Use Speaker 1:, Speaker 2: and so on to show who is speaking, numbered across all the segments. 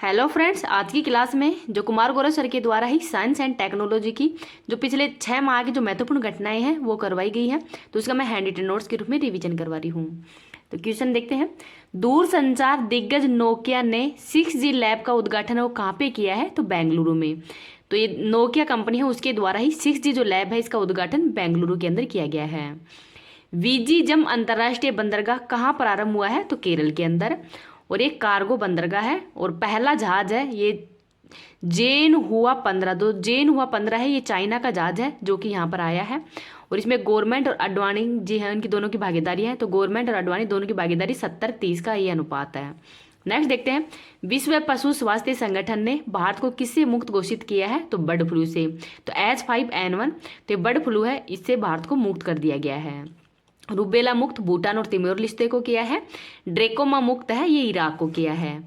Speaker 1: Hello friends, आज की class में जो कुमार गौरव सर के द्वारा ही साइंस एंड टेक्नोलॉजी की जो पिछले 6 माह की जो महत्वपूर्ण घटनाएं हैं वो करवाई गई हैं, तो उसका मैं हैंड रिटन नोट्स के रूप में रिवीजन करवा रही हूँ। तो क्वेश्चन देखते हैं। दूरसंचार दिग्गज नोकिया ने 6G लैब का उद्घाटन वो कहाँ पे किया है? तो बेंगलुरु में। तो ये नोकिया कंपनी है, उसके द्वारा ही 6G जो लैब है इसका उद्घाटन बेंगलुरु के अंदर किया गया है। विजिजम अंतर्राष्ट्रीय बंदरगाह कहाँ प्रारंभ हुआ है? तो केरल के अंदर, और ये कार्गो बंदरगाह है और पहला जहाज है ये जेन हुआ 15। तो जेन हुआ 15 है, ये चाइना का जहाज है जो कि यहाँ पर आया है। और इसमें गवर्नमेंट और अडवाणी जी हैं, उनकी दोनों की भागीदारी है। तो गवर्नमेंट और अडवाणी दोनों की भागीदारी 70-30 का ये अनुपात है। नेक्स्ट देखते हैं। विश्व पशु स्वास्थ्य संगठन ने भारत को किससे मुक्त घोषित किया है? तो बर्ड फ्लू से। तो H5N1 तो ये बर्ड फ्लू है, इससे भारत को मुक्त कर दिया गया है। रूबेला मुक्त भूटान और तिमोर लिस्ते को किया है। ड्रेकोमा मुक्त है, ये इराक को किया है।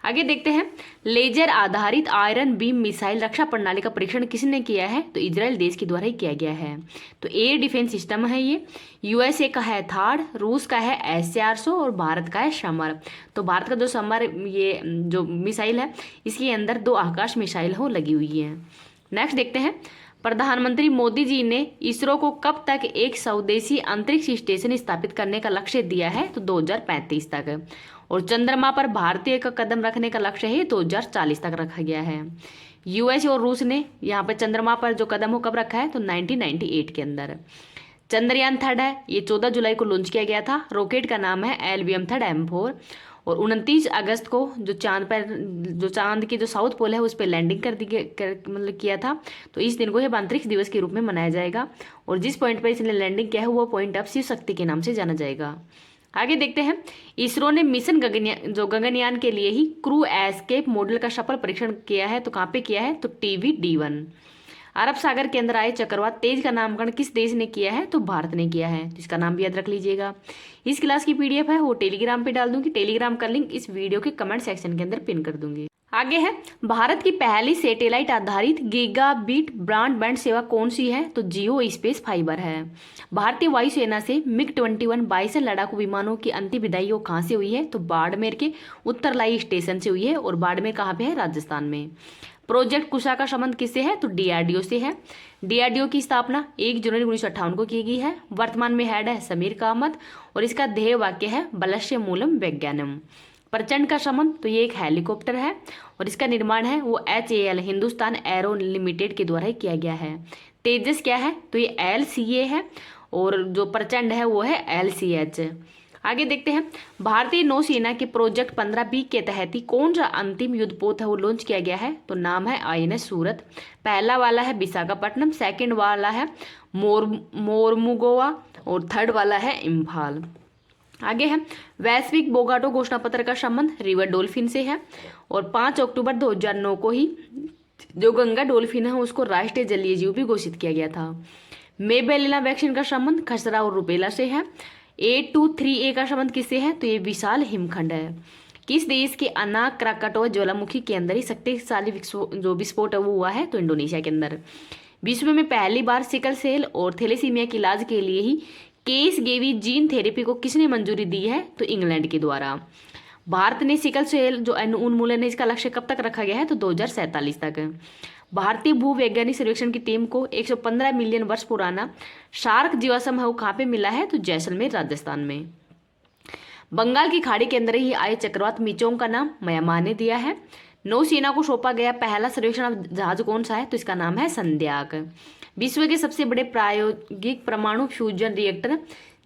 Speaker 1: आगे देखते हैं। लेजर आधारित आयरन बीम मिसाइल रक्षा प्रणाली का परीक्षण किसने किया है? तो इजराइल देश के द्वारा ही किया गया है। तो एयर डिफेंस सिस्टम है ये। USA का है थार्ड, रूस का है S-400 और भारत का है समर। तो भारत का जो समर ये जो मिसाइल है इसके अंदर 2 आकाश मिसाइल हो लगी हुई है। नेक्स्ट देखते हैं। प्रधानमंत्री मोदी जी ने इसरो को कब तक एक स्वदेशी अंतरिक्ष स्टेशन स्थापित करने का लक्ष्य दिया है? तो 2035 तक। और चंद्रमा पर भारतीय का कदम रखने का लक्ष्य है 2040 तक रखा गया है। US और रूस ने यहाँ पर चंद्रमा पर जो कदम हो कब रखा है? तो 1998 के अंदर। चंद्रयान 3 है, ये 14 जुलाई को लॉन्च किया गया था। रॉकेट का नाम है LVM-3 और 29 अगस्त को जो चांद की जो साउथ पोल है उस पर लैंडिंग मतलब किया था। तो इस दिन को ये अंतरिक्ष दिवस के रूप में मनाया जाएगा। और जिस पॉइंट पर इसने लैंडिंग किया है वो पॉइंट अब शिव शक्ति के नाम से जाना जाएगा। आगे देखते हैं। इसरो ने मिशन गगनयान के लिए ही क्रू एस्केप मॉडल का सफल परीक्षण किया है। तो कहाँ पे किया है? तो TVD-1। अरब सागर के अंदर आए चक्रवात तेज का नामकरण किस देश ने किया है? तो भारत ने किया है। तो इसका नाम भी याद रख लीजिएगा। इस क्लास की PDF है वो टेलीग्राम पे डाल दूंगी। टेलीग्राम का लिंक इस वीडियो के कमेंट सेक्शन के अंदर पिन कर दूंगी। आगे है। भारत की पहली सैटेलाइट आधारित गीगाबिट ब्रॉडबैंड सेवा कौन सी है? तो जियो स्पेस फाइबर है। भारतीय वायुसेना से MiG-21 बाइसन लड़ाकू विमानों की अंतिम विदाई वो कहाँ से हुई है? तो बाड़मेर के उत्तरलाई स्टेशन से हुई है। और बाड़मेर कहाँ पे है? राजस्थान में। प्रोजेक्ट कुशा का संबंध किससे है? तो DRDO से है। DRDO की स्थापना 1 जनवरी 1958 को की गई है। वर्तमान में हेड है समीर कामत और इसका ध्येय वाक्य है बलस्य मूलम वैज्ञानम। प्रचंड का संबंध तो ये एक हेलीकॉप्टर है और इसका निर्माण है वो HAL हिंदुस्तान एरो लिमिटेड के द्वारा ही किया गया है। तेजस क्या है? तो ये LCA है और जो प्रचंड है वो है LCH। आगे देखते हैं। भारतीय नौसेना के प्रोजेक्ट 15B के तहत ही कौन सा अंतिम युद्धपोत है वो लॉन्च किया गया है? तो नाम है INS सूरत। पहला वाला है विशाखापट्टनम, सेकंड वाला है मोरमुगोवा और थर्ड वाला है इम्फाल। आगे है। वैश्विक बोगाटो घोषणा पत्र का संबंध रिवर डॉल्फिन से है। और 5 अक्टूबर 2009 को ही जो गंगा डॉल्फिन है उसको राष्ट्रीय जलीय जीव भी घोषित किया गया था। मेबेलिना वैक्सीन का संबंध खसरा और रुबेला से है। 823A का संबंध किससे है? तो ये विशाल हिमखंड है। किस देश के अनाक क्राकाटोआ ज्वालामुखी के अंदर ही शक्तिशाली जो विस्फोट है वो हुआ है? तो इंडोनेशिया के अंदर। विश्व में पहली बार सिकल सेल और थैलेसीमिया के इलाज के लिए ही केसगेवी जीन थेरेपी को किसने मंजूरी दी है? तो इंग्लैंड के द्वारा। भारत ने सिकल सेल जो उन्मूलन है इसका लक्ष्य कब तक रखा गया है? तो 2047 तक। भारतीय भूवैज्ञानिक सर्वेक्षण की टीम को 115 मिलियन वर्ष पुराना शार्क जीवाश्म है वो कहाँ पे मिला है? तो जैसलमेर राजस्थान में। बंगाल की खाड़ी के अंदर ही आए चक्रवात मिचोंग का नाम म्यांमार ने दिया है। नौसेना को सौंपा गया पहला सर्वेक्षण जहाज कौन सा है? तो इसका नाम है संध्याक। विश्व के सबसे बड़े प्रायोगिक परमाणु फ्यूजन रिएक्टर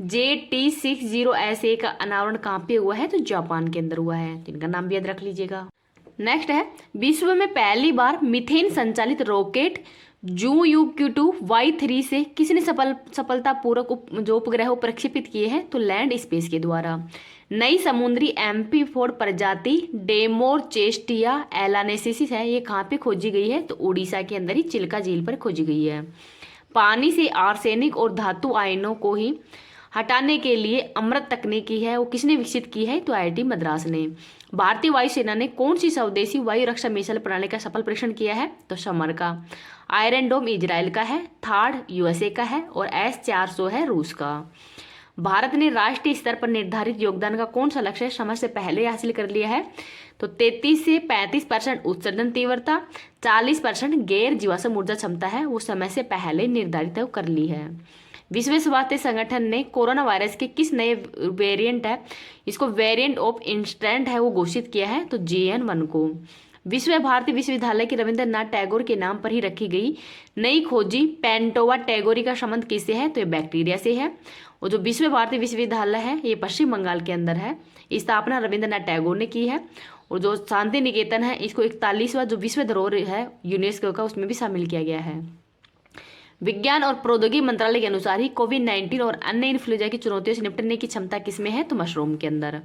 Speaker 1: JT60SA का अनावरण कहाँ पे हुआ है? तो जापान के अंदर हुआ है। तो इनका नाम भी याद रख लीजिएगा। नेक्स्ट है। विश्व में पहली बार मीथेन संचालित रॉकेट JUQ-2Y3 से किसने सफलतापूर्वक जो उपग्रह प्रक्षेपित किए हैं? तो लैंड स्पेस के द्वारा। नई समुद्री एम्फीफोड प्रजाति डेमोरचेस्टिया एलानेसिस है, ये कहाँ पे खोजी गई है? तो उड़ीसा के अंदर ही चिल्का झील पर खोजी गई है। पानी से आर्सेनिक और धातु आयनों को ही हटाने के लिए अमृत तकनीकी है वो किसने विकसित की है? तो IIT मद्रास ने। भारतीय वायुसेना ने कौन सी स्वदेशी वायु रक्षा मिसाइल प्रणाली का सफल परीक्षण किया है? तो समर का। आयरन डोम इजराइल का है, थार्ड USA का है और S-400 है रूस का। भारत ने राष्ट्रीय स्तर पर निर्धारित योगदान का कौन सा लक्ष्य समय से पहले हासिल कर लिया है? तो 33 से 35% उत्सर्जन तीव्रता, 40% गैर जीवाश्म ऊर्जा क्षमता है वो समय से पहले निर्धारित कर ली है। विश्व स्वास्थ्य संगठन ने कोरोना वायरस के किस नए वेरिएंट है, इसको वेरिएंट ऑफ इंटरेस्ट है वो घोषित किया है? तो JN.1 को। विश्व भारती विश्वविद्यालय की रविंद्रनाथ टैगोर के नाम पर ही रखी गई नई खोजी पेंटोवा टैगोरी का संबंध किससे है? तो ये बैक्टीरिया से है। और जो विश्व भारती विश्वविद्यालय है ये पश्चिम बंगाल के अंदर है। इस स्थापना रविंद्रनाथ टैगोर ने की है। और जो शांति निकेतन है इसको 41वां जो विश्व धरोहर है यूनेस्को का उसमें भी शामिल किया गया है। विज्ञान और प्रौद्योगिकी मंत्रालय के अनुसार ही कोविड-19 और अन्य इन्फ्लुएंजा की चुनौतियों से निपटने की क्षमता किसमें है? तो मशरूम के अंदर।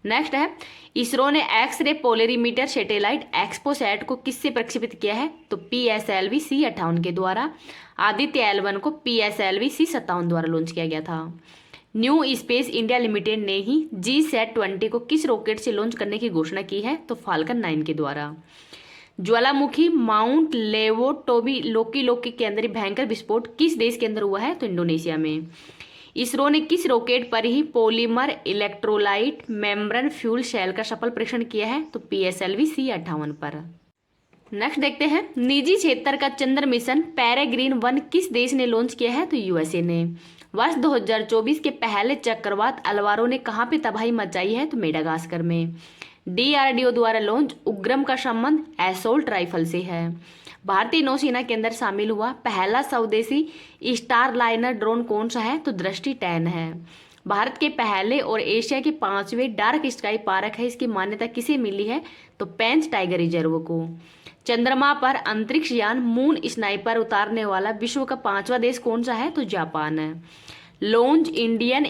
Speaker 1: नेक्स्ट है इसरो ने एक्स-रे पोलरीमीटर सैटेलाइट एक्सपोसैट को किससे प्रक्षेपित किया है? तो PSLV C58 के द्वारा। आदित्य L1 को PSLV C57 द्वारा लॉन्च किया गया था। न्यू स्पेस इंडिया लिमिटेड ने ही GSAT-20 को किस रॉकेट से लॉन्च करने की घोषणा की है? तो फाल्कन 9 के द्वारा। ज्वालामुखी माउंट लेवोटोबी लोकी के अंदर भयंकर विस्फोट किस देश के अंदर हुआ है? तो इंडोनेशिया में। इसरो ने किस रॉकेट पर ही polymer electrolyte membrane fuel cell का सफल परीक्षण किया है? तो PSLV C58 पर। नेक्स्ट देखते हैं निजी क्षेत्र का चंद्र मिशन पेरेग्रीन-1 किस देश ने लॉन्च किया है? तो USA ने। वर्ष 2024 के पहले चक्रवात अलवारो ने कहाँ पे तबाही मचाई है? तो मेडागास्कर में। DRDO द्वारा लॉन्च उग्रम का संबंध एसोल्ट राइफल से है। भारतीय नौसेना के अंदर शामिल हुआ पहला स्वदेशी स्टारलाइनर ड्रोन कौन सा है? तो दृष्टि 10 है। भारत के पहले और एशिया के 5वें डार्क स्काई पार्क है इसकी मान्यता किसे मिली है? तो पेंच टाइगर रिजर्व को। चंद्रमा पर अंतरिक्ष यान मून स्नाइपर उतारने वाला विश्व का 5वां देश कौन सा है? तो जापान है। लॉन्च इंडियन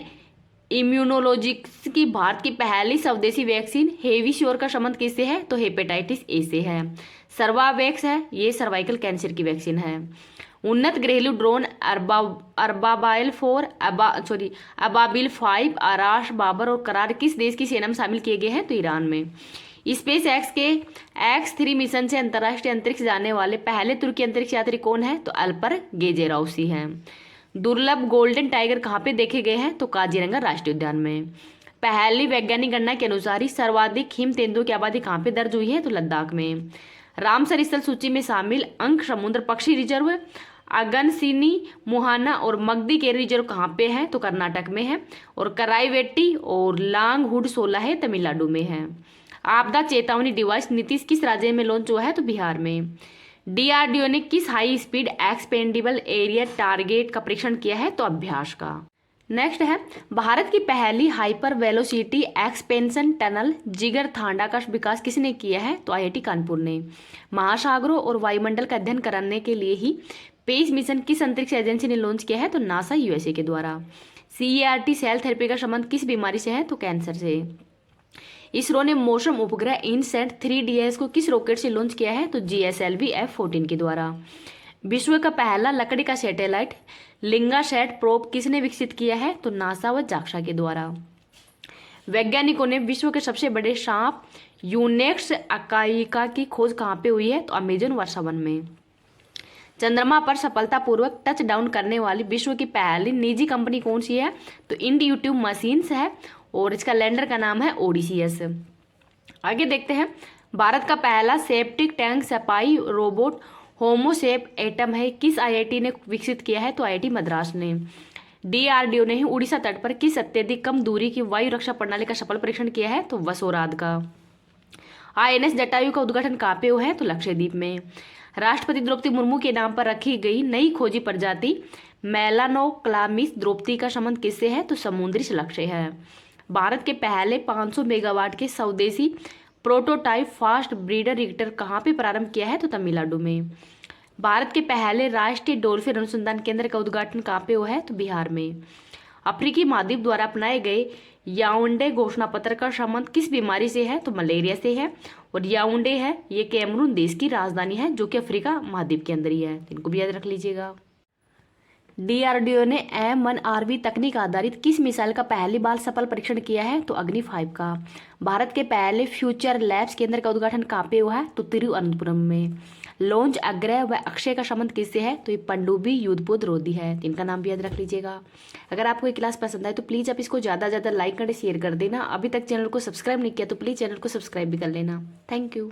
Speaker 1: इम्यूनोलॉजिक्स की भारत की पहली स्वदेशी वैक्सीन हेविश्योर का संबंध किससे है? तो हेपेटाइटिस ए से है। सर्वावैक्स है ये सर्वाइकल कैंसर की वैक्सीन है। उन्नत घरेलू ड्रोन अबाबिल 5 आराश बाबर और करार किस देश की सेना में शामिल किए गए हैं? तो ईरान में। स्पेस एक्स के X3 मिशन से अंतर्राष्ट्रीय अंतरिक्ष जाने वाले पहले तुर्की अंतरिक्ष यात्री कौन है? तो अल्पर गेजेराउसी हैं। दुर्लभ गोल्डन टाइगर कहाँ पे देखे गए हैं? तो काजीरंगा राष्ट्रीय उद्यान में। पहली वैज्ञानिक गणना के अनुसार ही सर्वाधिक हिम तेंदुओं की आबादी कहाँ पे दर्ज हुई है? तो लद्दाख में। रामसर स्थल सूची में शामिल अंक समुद्र पक्षी रिजर्व अगनसिनी मुहाना और मगदी के रिजर्व कहाँ पे है? तो कर्नाटक में है। और कराईवेट्टी और लांगहुड 16 है तमिलनाडु में है। आपदा चेतावनी डिवाइस नीतीश किस राज्य में लॉन्च हुआ है? तो बिहार में। DRDO ने किस high speed expendable aerial target का परीक्षण किया है? तो अभ्यास का। नेक्स्ट है भारत की पहली हाइपर वेलोसिटी एक्सपेंशन टनल जिगर थांडा का विकास किसने किया है? तो IIT कानपुर ने। महासागरों और वायुमंडल का अध्ययन कराने के लिए ही पेस मिशन किस अंतरिक्ष एजेंसी ने लॉन्च किया है? तो NASA USA के द्वारा। CERT सेल थेरेपी का संबंध किस बीमारी से है? तो कैंसर से। इसरो ने मौसम उपग्रह इनसैट 3DS को किस रॉकेट से लॉन्च किया है? तो GSLV F14 के द्वारा। विश्व का पहला लकड़ी का सैटेलाइट लिंगासैट प्रोब किसने विकसित किया है? तो NASA व JAXA के द्वारा। वैज्ञानिकों ने विश्व के सबसे बड़े सांप यूनेक्स अकाइका की खोज कहाँ पे हुई है? तो अमेजन वर्षावन में। चंद्रमा पर सफलतापूर्वक टच डाउन करने वाली विश्व की पहली निजी कंपनी कौन सी है? तो इंडियूटिव मशीन्स है और इसका लैंडर का नाम है ओडिसियस। आगे देखते हैं भारत का पहला सेप्टिक टैंक सफाई रोबोट होमोसेप एटम है किस IIT ने विकसित किया है? तो IIT मद्रास ने। DRDO ने ही उड़ीसा तट पर किस अत्यधिक कम दूरी की वायु रक्षा प्रणाली का सफल परीक्षण किया है? तो वसोराद का। INS जटायु का उद्घाटन कहाँ पे हुआ है? तो लक्षद्वीप में। राष्ट्रपति द्रौपदी मुर्मू के नाम पर रखी गई नई खोजी प्रजाति मेलानोक्लामिस द्रौपदी का संबंध किससे है? तो समुद्री शलभ से है। भारत के पहले 500 मेगावाट के स्वदेशी प्रोटोटाइप फास्ट ब्रीडर रिएक्टर कहाँ पे प्रारंभ किया है? तो तमिलनाडु में। भारत के पहले राष्ट्रीय डॉल्फिन अनुसंधान केंद्र का उद्घाटन कहाँ पे हुआ है? तो बिहार में। अफ्रीकी महाद्वीप द्वारा अपनाए गए याओंडे घोषणा पत्र का संबंध किस बीमारी से है? तो मलेरिया से है। और याओंडे है ये कैमरून देश की राजधानी है जो कि अफ्रीका महाद्वीप के अंदर ही है, इनको भी याद रख लीजिएगा। डीआरडीओ ने M1RV तकनीक आधारित किस मिसाइल का पहली बार सफल परीक्षण किया है? तो अग्नि 5 का। भारत के पहले फ्यूचर लैब्स केंद्र का उद्घाटन कहाँ पे हुआ है? तो तिरुवनंतपुरम में। लॉन्च अग्रह व अक्षय का संबंध किससे है? तो ये पनडुब्बी युद्धपोत रोधी है। तो इनका नाम भी याद रख लीजिएगा। अगर आपको ये क्लास पसंद आए तो प्लीज़ आप इसको ज़्यादा ज़्यादा लाइक करें, शेयर कर देना। अभी तक चैनल को सब्सक्राइब नहीं किया तो प्लीज़ चैनल को सब्सक्राइब भी कर लेना। Thank you.